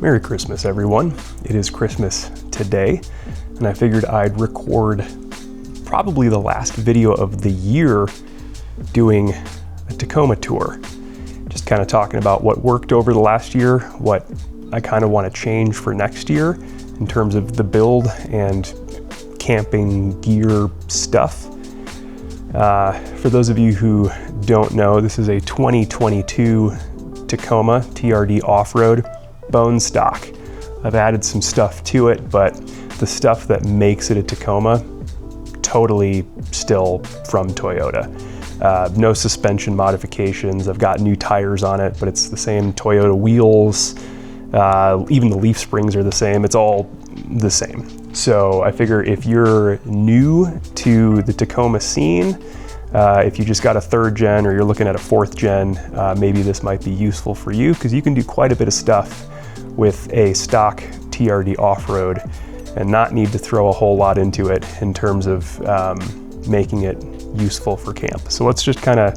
Merry Christmas, everyone. It is Christmas today, and I figured I'd record probably the last video of the year doing a Tacoma tour. Just kind of talking about what worked over the last year, what I kind of want to change for next year in terms of the build and camping gear stuff. For those of you who don't know, this is a 2022 Tacoma TRD off-road bone stock. I've added some stuff to it, but the stuff that makes it a Tacoma, totally still from Toyota. No suspension modifications. I've got new tires on it, but it's the same Toyota wheels. Even the leaf springs are the same. It's all the same. So I figure if you're new to the Tacoma scene, if you just got a 3rd gen or you're looking at a 4th gen, maybe this might be useful for you because you can do quite a bit of stuff with a stock TRD off-road and not need to throw a whole lot into it in terms of making it useful for camp. So let's just kind of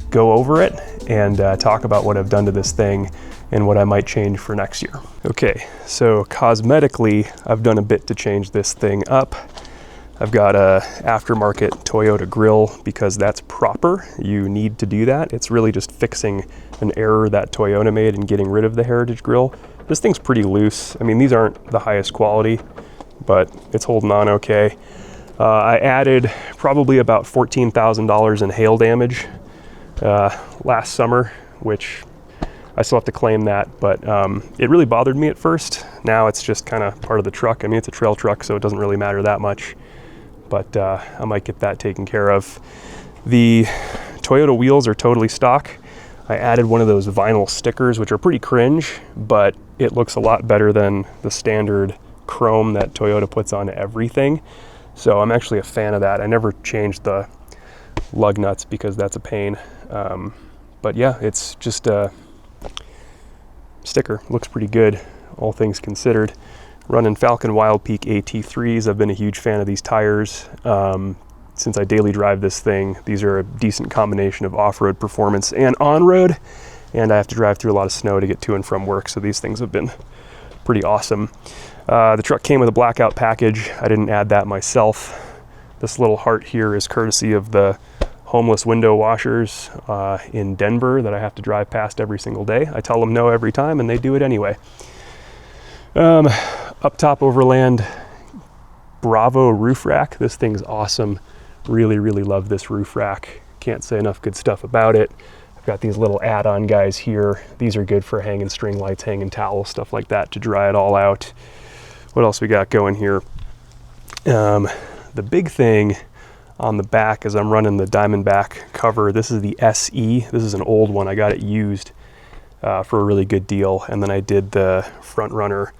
go over it and talk about what I've done to this thing and what I might change for next year. Okay, so cosmetically, I've done a bit to change this thing up. I've got a aftermarket Toyota grill because that's proper. You need to do that. It's really just fixing an error that Toyota made and getting rid of the Heritage grill. This thing's pretty loose. I mean, these aren't the highest quality, but it's holding on okay. I added probably about $14,000 in hail damage last summer, which I still have to claim that, but it really bothered me at first. Now it's just kind of part of the truck. I mean, it's a trail truck, so it doesn't really matter that much, but I might get that taken care of. The Toyota wheels are totally stock. I added one of those vinyl stickers, which are pretty cringe, but it looks a lot better than the standard chrome that Toyota puts on everything. So I'm actually a fan of that. I never changed the lug nuts because that's a pain. But yeah, it's just a sticker. Looks pretty good, all things considered. Running Falcon Wild Peak AT3s. I've been a huge fan of these tires. Since I daily drive this thing, these are a decent combination of off-road performance and on-road. And I have to drive through a lot of snow to get to and from work, so these things have been pretty awesome. The truck came with a blackout package. I didn't add that myself. This little heart here is courtesy of the homeless window washers in Denver that I have to drive past every single day. I tell them no every time and they do it anyway. Up top Overland Bravo roof rack. This thing's awesome. Really, really love this roof rack. Can't say enough good stuff about it. I've got these little add-on guys here. These are good for hanging string lights, hanging towels, stuff like that to dry it all out. What else we got going here? The big thing on the back is I'm running the Diamondback cover. This is the SE. This is an old one. I got it used for a really good deal. And then I did the front runner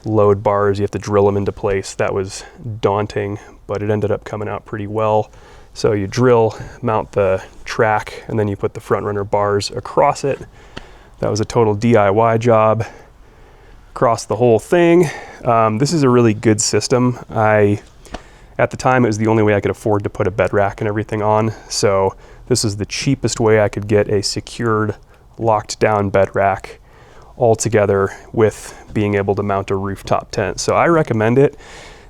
load bars. You have to drill them into place. That was daunting, but it ended up coming out pretty well. So you drill, mount the track, and then you put the front runner bars across it. That was a total DIY job across the whole thing. This is a really good system. At the time, it was the only way I could afford to put a bed rack and everything on. So this is the cheapest way I could get a secured, locked down bed rack all together with being able to mount a rooftop tent. So I recommend it.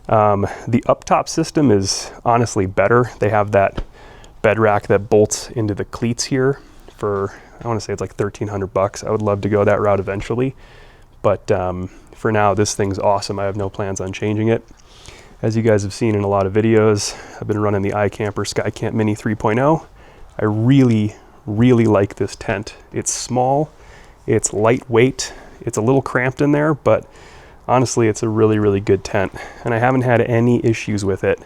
The up top system is honestly better. They have that bed rack that bolts into the cleats here for, I want to say it's like $1,300. I would love to go that route eventually. But for now, this thing's awesome. I have no plans on changing it. As you guys have seen in a lot of videos, I've been running the iCamper SkyCamp Mini 3.0. I really, really like this tent. It's small, it's lightweight, it's a little cramped in there, but honestly, it's a really, really good tent. And I haven't had any issues with it,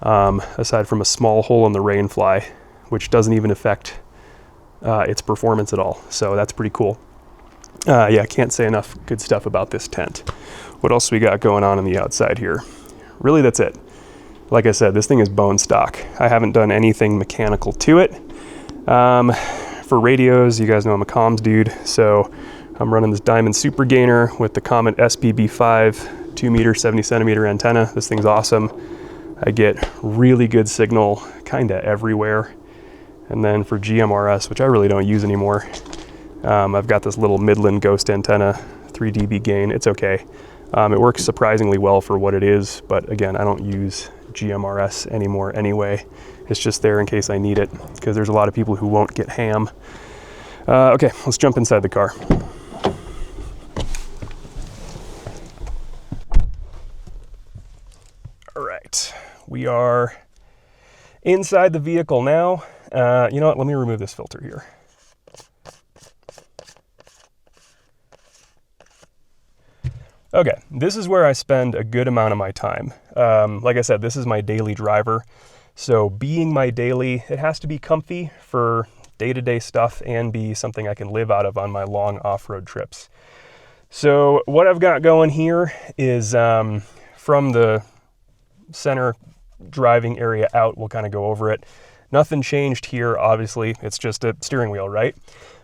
aside from a small hole in the rainfly, which doesn't even affect its performance at all. So that's pretty cool. Yeah, can't say enough good stuff about this tent. What else we got going on the outside here? Really, that's it. Like I said, this thing is bone stock. I haven't done anything mechanical to it. For radios, you guys know I'm a comms dude, so I'm running this Diamond Super Gainer with the Comet SPB5 2 meter, 70 centimeter antenna. This thing's awesome. I get really good signal kinda everywhere. And then for GMRS, which I really don't use anymore, I've got this little Midland Ghost antenna, 3 dB gain. It's okay. It works surprisingly well for what it is, but again, I don't use GMRS anymore anyway. It's just there in case I need it, because there's a lot of people who won't get ham. Okay, let's jump inside the car. All right, we are inside the vehicle now. You know what, let me remove this filter here. Okay, this is where I spend a good amount of my time. Like I said, this is my daily driver. So being my daily, it has to be comfy for day-to-day stuff and be something I can live out of on my long off-road trips. So what I've got going here is from the center driving area out, we'll kind of go over it. Nothing changed here, obviously. It's just a steering wheel, right?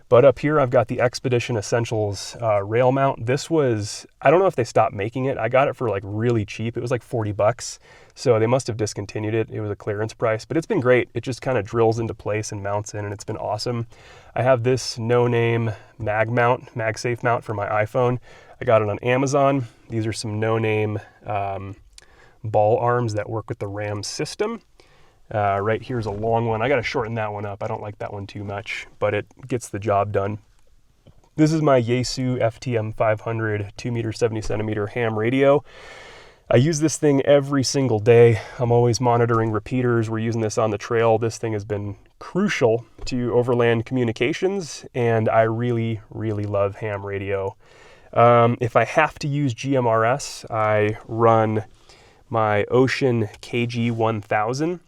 But up here, I've got the Expedition Essentials rail mount. This was, I don't know if they stopped making it. I got it for like really cheap. It was like 40 bucks. So they must have discontinued it. It was a clearance price, but it's been great. It just kind of drills into place and mounts in, and it's been awesome. I have this no-name MagSafe mount for my iPhone. I got it on Amazon. These are some no-name ball arms that work with the RAM system. Right here's a long one. I got to shorten that one up. I don't like that one too much, but it gets the job done. This is my Yaesu FTM 500 2 70 centimeter ham radio. I use this thing every single day. I'm always monitoring repeaters. We're using this on the trail. This thing has been crucial to overland communications, and I really, really love ham radio. If I have to use GMRS, I run my Ocean KG1000.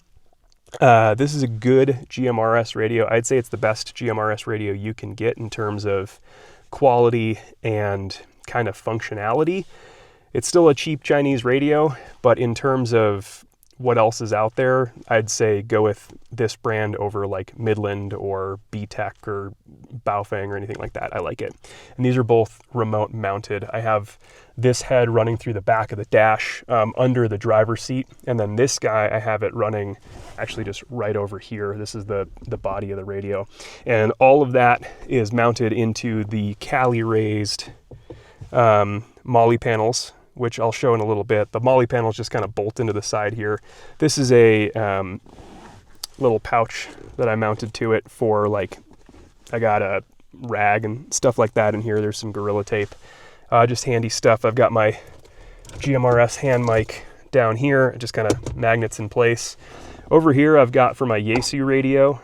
This is a good GMRS radio. I'd say it's the best GMRS radio you can get in terms of quality and kind of functionality. It's still a cheap Chinese radio, but in terms of what else is out there, I'd say go with this brand over like Midland or B-Tech or Baofeng or anything like that. I like it. And these are both remote mounted. I have this head running through the back of the dash under the driver's seat. And then this guy, I have it running actually just right over here. This is the body of the radio. And all of that is mounted into the Cali raised MOLLE panels, which I'll show in a little bit. The MOLLE panels just kind of bolt into the side here. This is a little pouch that I mounted to it for, like, I got a rag and stuff like that in here. There's some Gorilla Tape, just handy stuff. I've got my GMRS hand mic down here, just kind of magnets in place. Over here, I've got for my Yaesu radio,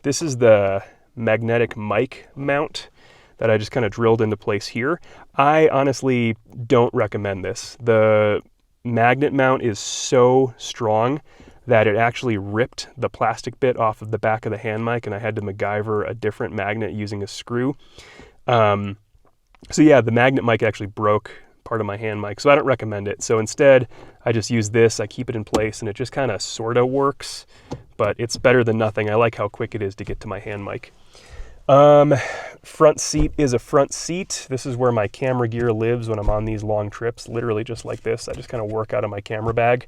this is the magnetic mic mount that I just kind of drilled into place here. I honestly don't recommend this. The magnet mount is so strong that it actually ripped the plastic bit off of the back of the hand mic, and I had to MacGyver a different magnet using a screw. So yeah, the magnet mic actually broke part of my hand mic, so I don't recommend it. So instead, I just use this, I keep it in place, and it just kind of sort of works, but it's better than nothing. I like how quick it is to get to my hand mic. Front seat is a front seat. This is where my camera gear lives when I'm on these long trips, literally just like this. I just kind of work out of my camera bag.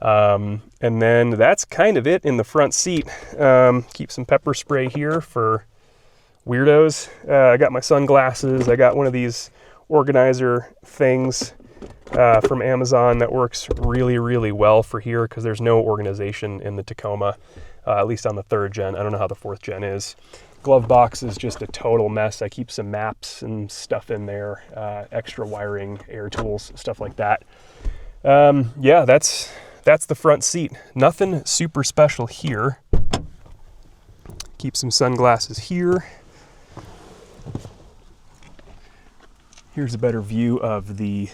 And then that's kind of it in the front seat. Keep some pepper spray here for weirdos. I got my sunglasses. I got one of these organizer things from Amazon that works really, really well for here because there's no organization in the Tacoma, at least on the 3rd gen. I don't know how the 4th gen is. Glove box is just a total mess. I keep some maps and stuff in there, extra wiring, air tools, stuff like that. Yeah, that's the front seat. Nothing super special here. Keep some sunglasses here. Here's a better view of the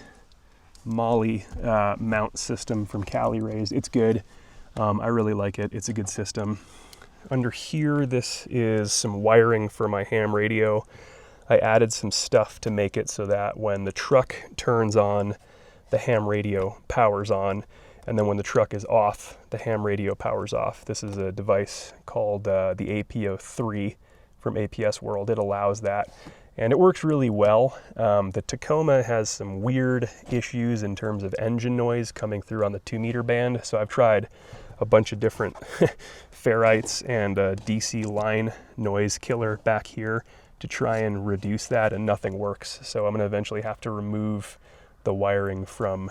MOLLE mount system from Cali Raised. It's good. I really like it. It's a good system. Under here, this is some wiring for my ham radio. I added some stuff to make it so that when the truck turns on, the ham radio powers on, and then when the truck is off, the ham radio powers off. This is a device called the APO3 from APS World. It allows that, and it works really well. The Tacoma has some weird issues in terms of engine noise coming through on the 2-meter band, so I've tried a bunch of different ferrites and a DC line noise killer back here to try and reduce that, and nothing works. So I'm gonna eventually have to remove the wiring from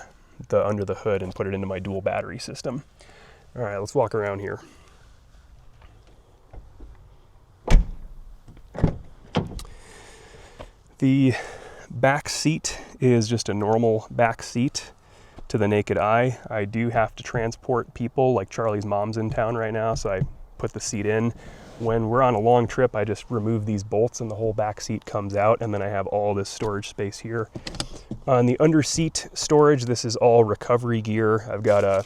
the under the hood and put it into my dual battery system. All right, let's walk around here. The back seat is just a normal back seat to the naked eye. I do have to transport people, like Charlie's mom's in town right now, so I put the seat in. When we're on a long trip, I just remove these bolts and the whole back seat comes out, and then I have all this storage space here. On the under seat storage, this is all recovery gear. I've got a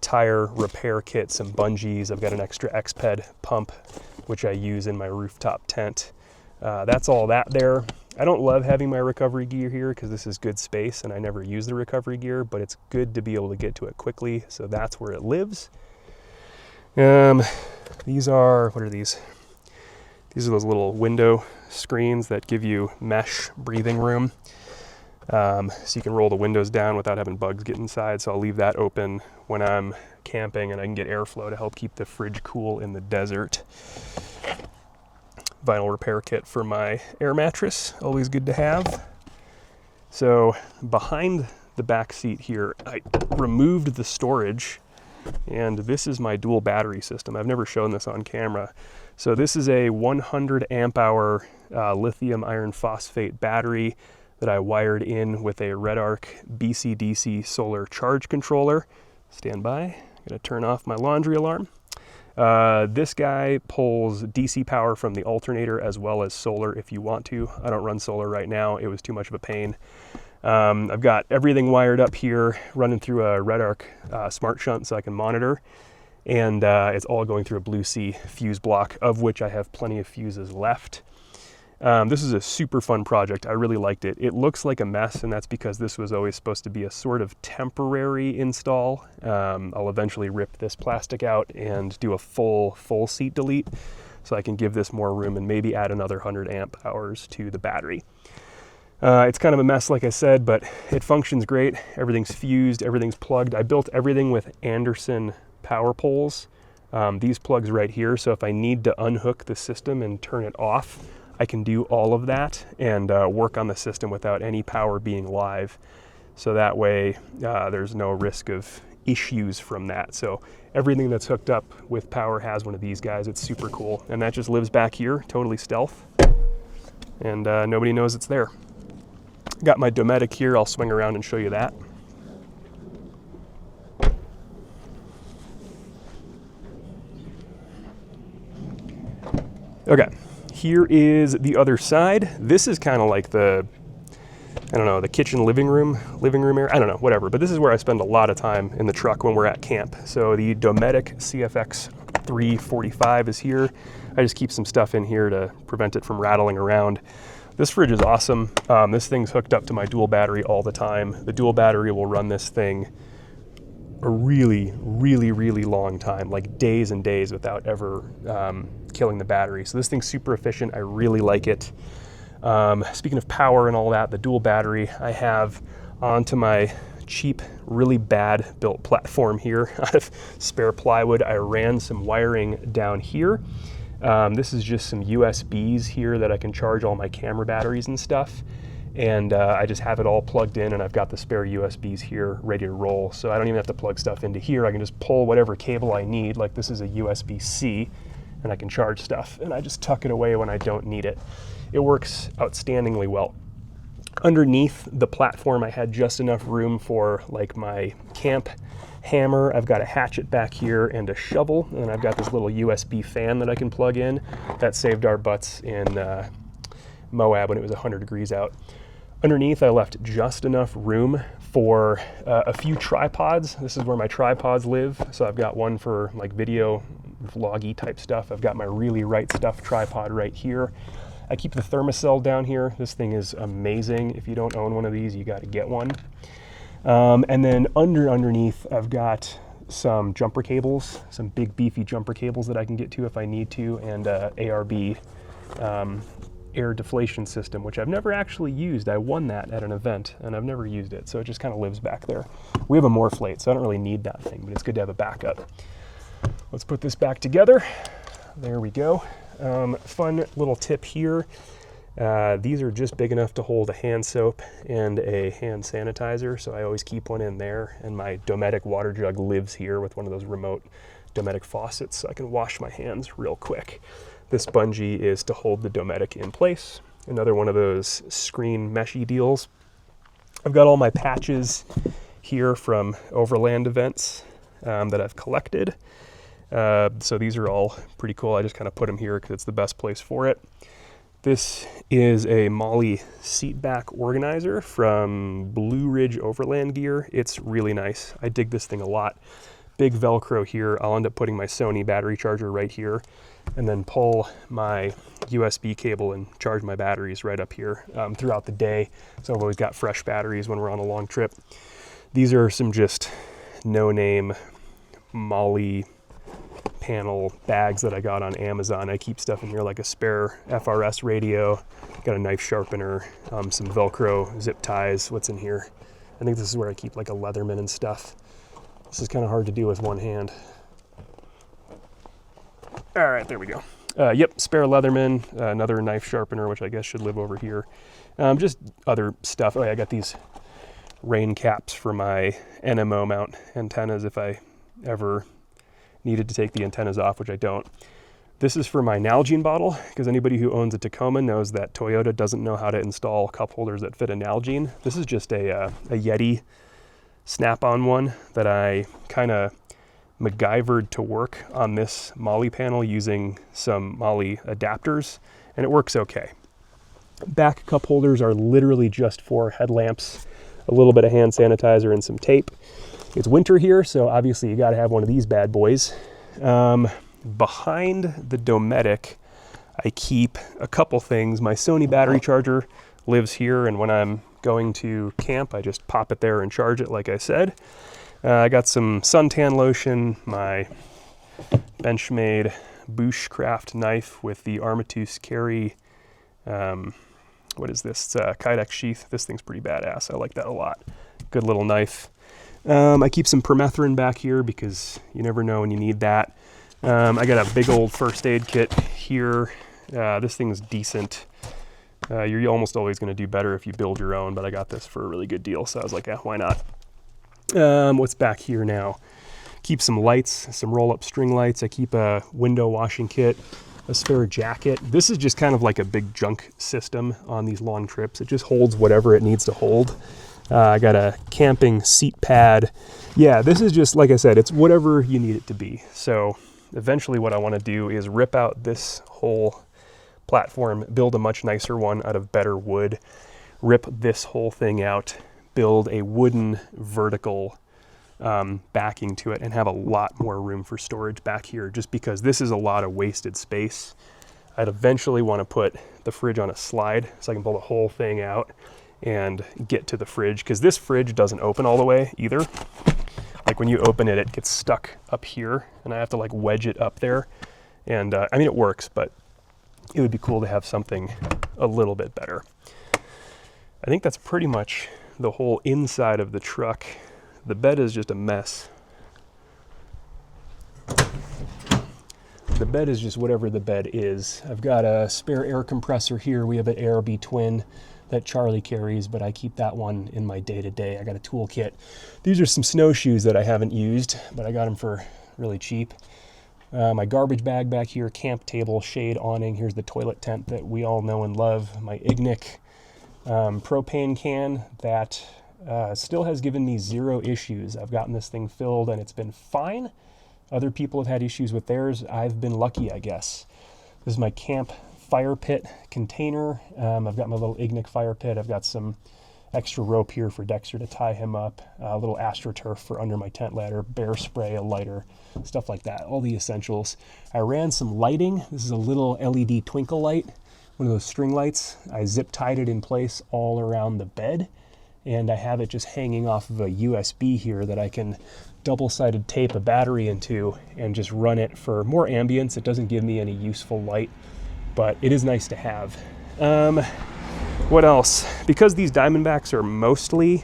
tire repair kit, some bungees. I've got an extra X-Ped pump, which I use in my rooftop tent. That's all that there. I don't love having my recovery gear here because this is good space and I never use the recovery gear, but it's good to be able to get to it quickly, so that's where it lives. These are, what are these? These are those little window screens that give you mesh breathing room. So you can roll the windows down without having bugs get inside, so I'll leave that open when I'm camping and I can get airflow to help keep the fridge cool in the desert. Vinyl repair kit for my air mattress, always good to have. So behind the back seat here, I removed the storage, and this is my dual battery system. I've never shown this on camera. So this is a 100 amp hour lithium iron phosphate battery that I wired in with a RedArc BC-DC solar charge controller. Stand by, I'm gonna turn off my laundry alarm. This guy pulls DC power from the alternator as well as solar if you want to. I don't run solar right now, it was too much of a pain. I've got everything wired up here, running through a RedArc smart shunt so I can monitor, and it's all going through a Blue Sea fuse block, of which I have plenty of fuses left. This is a super fun project. I really liked it. It looks like a mess, and that's because this was always supposed to be a sort of temporary install. I'll eventually rip this plastic out and do a full seat delete so I can give this more room and maybe add another 100 amp hours to the battery. It's kind of a mess, like I said, but it functions great. Everything's fused, everything's plugged. I built everything with Anderson power poles. These plugs right here, so if I need to unhook the system and turn it off, I can do all of that and work on the system without any power being live. So that way there's no risk of issues from that. So everything that's hooked up with power has one of these guys. It's super cool. And that just lives back here, totally stealth. And nobody knows it's there. Got my Dometic here. I'll swing around and show you that. Okay. Here is the other side. This is kind of like the, I don't know, the kitchen living room area. I don't know, whatever. But this is where I spend a lot of time in the truck when we're at camp. So the Dometic CFX 345 is here. I just keep some stuff in here to prevent it from rattling around. This fridge is awesome. This thing's hooked up to my dual battery all the time. The dual battery will run this thing a really long time, like days and days without ever killing the battery. So this thing's super efficient. I really like it. Speaking of power and all that, the dual battery I have onto my cheap, really bad built platform here out of spare plywood. I ran some wiring down here. This is just some USBs here that I can charge all my camera batteries and stuff. And I just have it all plugged in, and I've got the spare USBs here ready to roll. So I don't even have to plug stuff into here. I can just pull whatever cable I need, like this is a USB-C, and I can charge stuff. And I just tuck it away when I don't need it. It works outstandingly well. Underneath the platform, I had just enough room for like my camp hammer. I've got a hatchet back here and a shovel, and I've got this little USB fan that I can plug in. That saved our butts in Moab when it was 100 degrees out. Underneath, I left just enough room for a few tripods. This is where my tripods live. So I've got one for like video vloggy type stuff. I've got my really right stuff tripod right here. I keep the thermocell down here. This thing is amazing. If you don't own one of these, you got to get one. And then underneath, I've got some jumper cables, some big beefy jumper cables that I can get to if I need to, and ARB air deflation system, which I've never actually used. I won that at an event and I've never used it, so it just kind of lives back there. We have a Morphlate, so I don't really need that thing, but it's good to have a backup. Let's put this back together. There we go. Fun little tip here. These are just big enough to hold a hand soap and a hand sanitizer, so I always keep one in there. And my Dometic water jug lives here with one of those remote Dometic faucets, so I can wash my hands real quick. This bungee is to hold the Dometic in place. Another one of those screen meshy deals. I've got all my patches here from Overland events that I've collected. So these are all pretty cool. I just kind of put them here because it's the best place for it. This is a Molly seat back organizer from Blue Ridge Overland gear. It's really nice. I dig this thing a lot. Big Velcro here. I'll end up putting my Sony battery charger right here and then pull my USB cable and charge my batteries right up here throughout the day. So I've always got fresh batteries when we're on a long trip. These are some just no-name Molly panel bags that I got on Amazon. I keep stuff in here like a spare FRS radio, got a knife sharpener, some Velcro zip ties. What's in here? I think this is where I keep like a Leatherman and stuff. This is kind of hard to do with one hand. All right, there we go. Yep, spare Leatherman, another knife sharpener, which I guess should live over here. Just other stuff. Oh yeah, I got these rain caps for my NMO mount antennas if I ever needed to take the antennas off, which I don't. This is for my Nalgene bottle, because anybody who owns a Tacoma knows that Toyota doesn't know how to install cup holders that fit a Nalgene. This is just a Yeti snap-on one that I kind of MacGyvered to work on this Molly panel using some Molly adapters, and it works okay. Back cup holders are literally just for headlamps, a little bit of hand sanitizer and some tape. It's winter here, so obviously you got to have one of these bad boys. Behind the Dometic, I keep a couple things. My Sony battery charger lives here, and when I'm going to camp, I just pop it there and charge it like I said. I got some suntan lotion, my Benchmade bushcraft knife with the Armatus Carry, what is this? It's a Kydex sheath. This thing's pretty badass. I like that a lot. Good little knife. I keep some permethrin back here because you never know when you need that. I got a big old first aid kit here. This thing's decent. You're almost always going to do better if you build your own, but I got this for a really good deal, so I was like, why not? What's back here now? Keep some lights, some roll-up string lights. I keep a window washing kit, a spare jacket. This is just kind of like a big junk system on these long trips. It just holds whatever it needs to hold. I got a camping seat pad. Yeah, this is just, like I said, it's whatever you need it to be. So eventually what I want to do is rip out this whole platform, build a much nicer one out of better wood, rip this whole thing out, build a wooden vertical backing to it, and have a lot more room for storage back here, just because this is a lot of wasted space. I'd eventually want to put the fridge on a slide so I can pull the whole thing out and get to the fridge, because this fridge doesn't open all the way either. Like when you open it, it gets stuck up here and I have to like wedge it up there. And I mean, it works, but it would be cool to have something a little bit better. I think that's pretty much the whole inside of the truck. The bed is just a mess. The bed is just whatever the bed is. I've got a spare air compressor here. We have an Airby twin that Charlie carries, but I keep that one in my day-to-day. I got a toolkit. These are some snowshoes that I haven't used, but I got them for really cheap. My garbage bag back here, camp table, shade awning. Here's the toilet tent that we all know and love. My Ignic propane can that still has given me 0 issues. I've gotten this thing filled and it's been fine. Other people have had issues with theirs. I've been lucky, I guess. This is my camp fire pit container. I've got my little Ignic fire pit. I've got some extra rope here for Dexter to tie him up, a little AstroTurf for under my tent ladder, bear spray, a lighter, stuff like that, all the essentials. I ran some lighting. This is a little LED twinkle light, one of those string lights. I zip tied it in place all around the bed, and I have it just hanging off of a USB here that I can double-sided tape a battery into and just run it for more ambience. It doesn't give me any useful light, but it is nice to have. What else? Because these Diamondbacks are mostly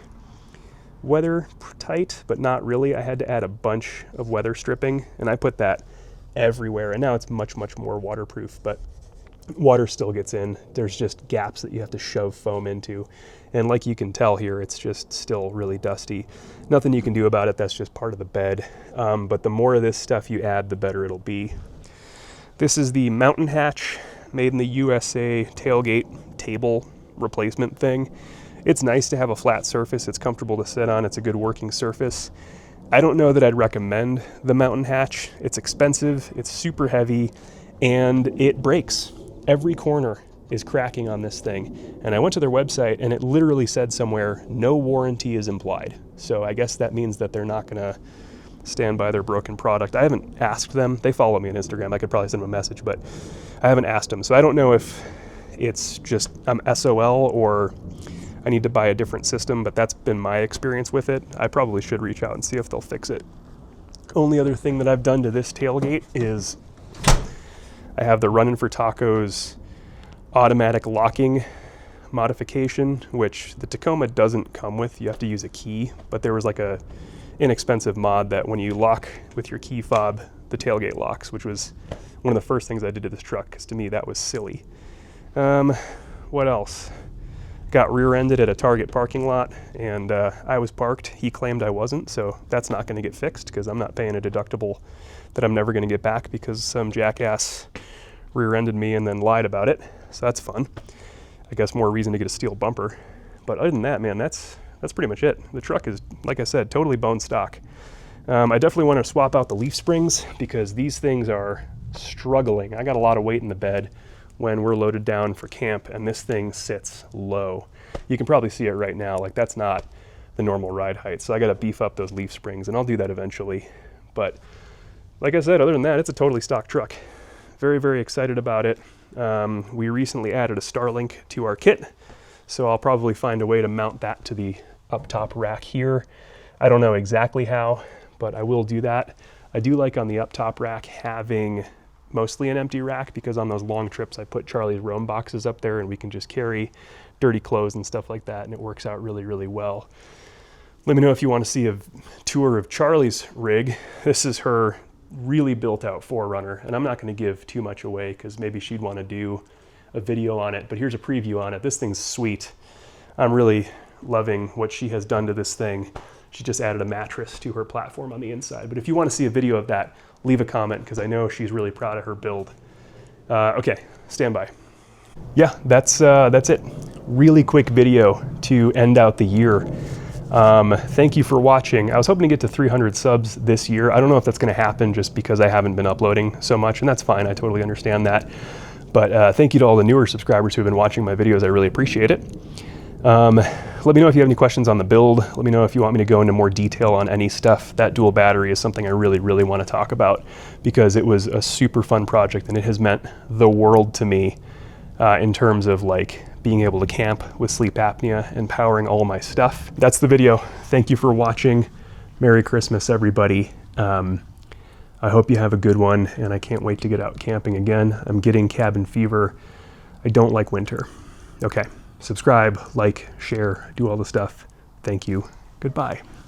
weather tight, but not really, I had to add a bunch of weather stripping, and I put that everywhere, and now it's much, much more waterproof. But water still gets in. There's just gaps that you have to shove foam into. And like you can tell here, it's just still really dusty. Nothing you can do about it, that's just part of the bed. But the more of this stuff you add, the better it'll be. This is the Mountain Hatch, made in the USA tailgate table replacement thing. It's nice to have a flat surface, it's comfortable to sit on, it's a good working surface. I don't know that I'd recommend the Mountain Hatch. It's expensive, it's super heavy, and it breaks. Every corner is cracking on this thing. And I went to their website and it literally said somewhere, no warranty is implied. So I guess that means that they're not gonna stand by their broken product. I haven't asked them. They follow me on Instagram. I could probably send them a message, but I haven't asked them. So I don't know if it's just I'm SOL or I need to buy a different system, but that's been my experience with it. I probably should reach out and see if they'll fix it. Only other thing that I've done to this tailgate is I have the Runnin' for Tacos automatic locking modification, which the Tacoma doesn't come with. You have to use a key, but there was like a inexpensive mod that when you lock with your key fob, the tailgate locks, which was one of the first things I did to this truck, because to me that was silly. What else? Got rear-ended at a Target parking lot, and I was parked. He claimed I wasn't, so that's not going to get fixed because I'm not paying a deductible that I'm never going to get back because some jackass rear-ended me and then lied about it. So that's fun. I guess more reason to get a steel bumper. But other than that, man, that's pretty much it. The truck is, like I said, totally bone stock. I definitely want to swap out the leaf springs because these things are struggling. I got a lot of weight in the bed when we're loaded down for camp, and this thing sits low. You can probably see it right now. Like, that's not the normal ride height. So I got to beef up those leaf springs, and I'll do that eventually. But like I said, other than that, it's a totally stock truck. Very, very excited about it. We recently added a Starlink to our kit, so I'll probably find a way to mount that to the up top rack here. I don't know exactly how, but I will do that. I do like on the up top rack having mostly an empty rack because on those long trips I put Charlie's roam boxes up there and we can just carry dirty clothes and stuff like that, and it works out really, really well. Let me know if you want to see a tour of Charlie's rig. This is her really built out 4Runner, and I'm not going to give too much away because maybe she'd want to do a video on it, but here's a preview on it. This thing's sweet. I'm really loving what she has done to this thing. She just added a mattress to her platform on the inside, but if you want to see a video of that, leave a comment because I know she's really proud of her build. Okay, stand by. Yeah, that's it. Really quick video to end out the year. Thank you for watching. I was hoping to get to 300 subs this year. I don't know if that's going to happen just because I haven't been uploading so much, and that's fine. I totally understand that. But thank you to all the newer subscribers who have been watching my videos. I really appreciate it. Let me know if you have any questions on the build. Let me know if you want me to go into more detail on any stuff. That dual battery is something I really, really want to talk about because it was a super fun project and it has meant the world to me in terms of like being able to camp with sleep apnea and powering all my stuff. That's the video. Thank you for watching. Merry Christmas, everybody. I hope you have a good one, and I can't wait to get out camping again. I'm getting cabin fever. I don't like winter. Okay, subscribe, like, share, do all the stuff. Thank you. Goodbye.